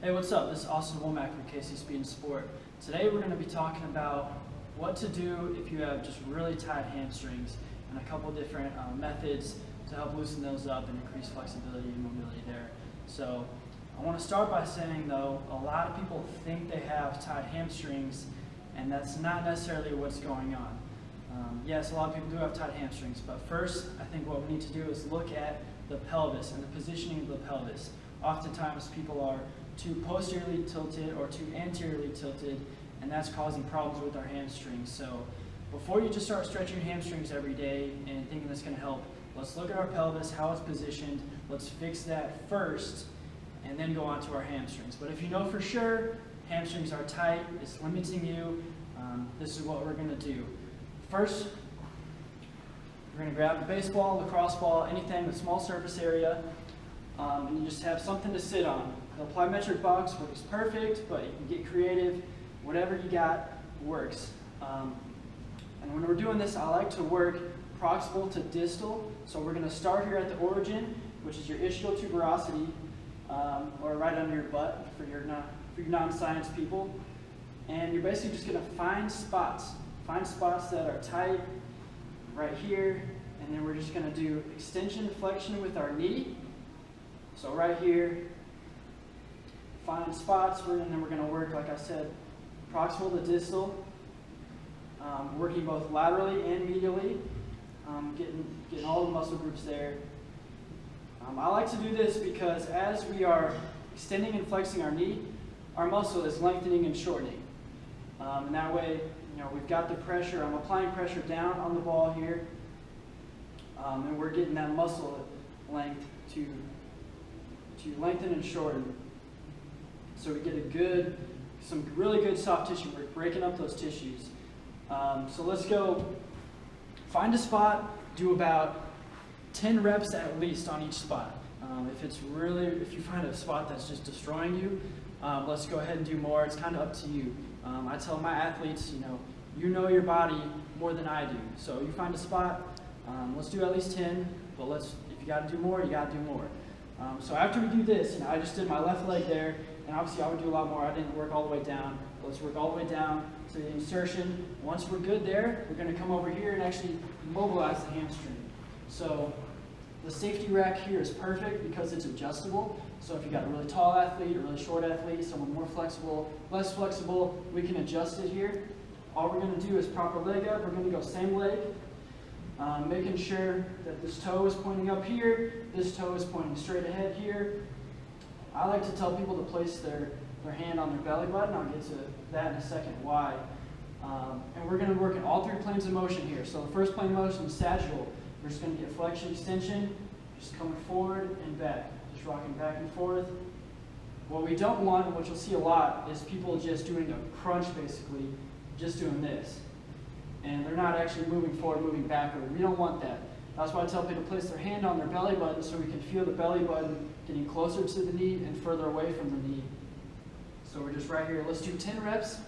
Hey, what's up? This is Austin Womack from KC Speed and Sport. Today we're going to be talking about what to do if you have just really tight hamstrings and a couple different methods to help loosen those up and increase flexibility and mobility there. So I want to start by saying though, a lot of people think they have tight hamstrings and that's not necessarily what's going on. Yes, a lot of people do have tight hamstrings, but first I think what we need to do is look at the pelvis and the positioning of the pelvis. Oftentimes people are too posteriorly tilted or too anteriorly tilted, and that's causing problems with our hamstrings. So before you just start stretching your hamstrings every day and thinking that's going to help, let's look at our pelvis, how it's positioned. Let's fix that first and then go on to our hamstrings. But if you know for sure hamstrings are tight, it's limiting you, this is what we're going to do. First, we're going to grab a baseball, lacrosse ball, anything with small surface area, and you just have something to sit on. The plyometric box works perfect, but you can get creative. Whatever you got works. And when we're doing this, I like to work proximal to distal. So we're going to start here at the origin, which is your ischial tuberosity, or right under your butt for your non-science people. And you're basically just going to find spots that are tight right here. And then we're just going to do extension, flexion with our knee. So right here, find spots, and then we're going to work, like I said, proximal to distal, working both laterally and medially, getting all the muscle groups there. I like to do this because as we are extending and flexing our knee, our muscle is lengthening and shortening. And that way, we've got the pressure. I'm applying pressure down on the ball here, and we're getting that muscle length to lengthen and shorten. So we get some really good soft tissue work, breaking up those tissues. So let's go find a spot, do about 10 reps at least on each spot. If you find a spot that's just destroying you, let's go ahead and do more. It's kind of up to you. I tell my athletes, you know your body more than I do. So you find a spot, let's do at least 10, but if you got to do more, you got to do more. So after we do this, I just did my left leg there, and obviously I would do a lot more. I didn't work all the way down. But let's work all the way down to the insertion. Once we're good there, we're going to come over here and actually mobilize the hamstring. So the safety rack here is perfect because it's adjustable. So if you got a really tall athlete, a really short athlete, someone more flexible, less flexible, we can adjust it here. All we're going to do is prop our leg up. We're going to go same leg, making sure that this toe is pointing up here, this toe is pointing straight ahead here. I like to tell people to place their hand on their belly button. I'll get to that in a second, why. And we're going to work in all three planes of motion here. So the first plane of motion is sagittal. We're just going to get flexion, extension, just coming forward and back, just rocking back and forth. What we don't want, and what you'll see a lot, is people just doing a crunch basically, just doing this. And they're not actually moving forward, moving backward. We don't want that. That's why I tell people to place their hand on their belly button so we can feel the belly button getting closer to the knee and further away from the knee. So we're just right here. Let's do 10 reps.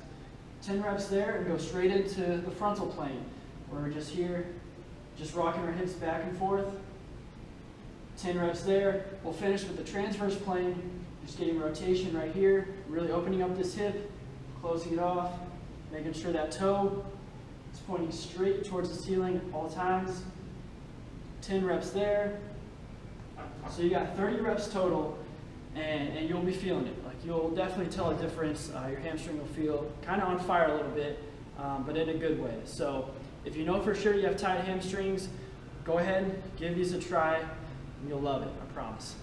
10 reps there and go straight into the frontal plane. We're just here, just rocking our hips back and forth. 10 reps there. We'll finish with the transverse plane, just getting rotation right here, really opening up this hip, closing it off, making sure that toe is pointing straight towards the ceiling at all times. 10 reps there. So you got 30 reps total, and you'll be feeling it. Like you'll definitely tell a difference. Your hamstring will feel kind of on fire a little bit, but in a good way. So if you know for sure you have tight hamstrings, go ahead, give these a try, and you'll love it, I promise.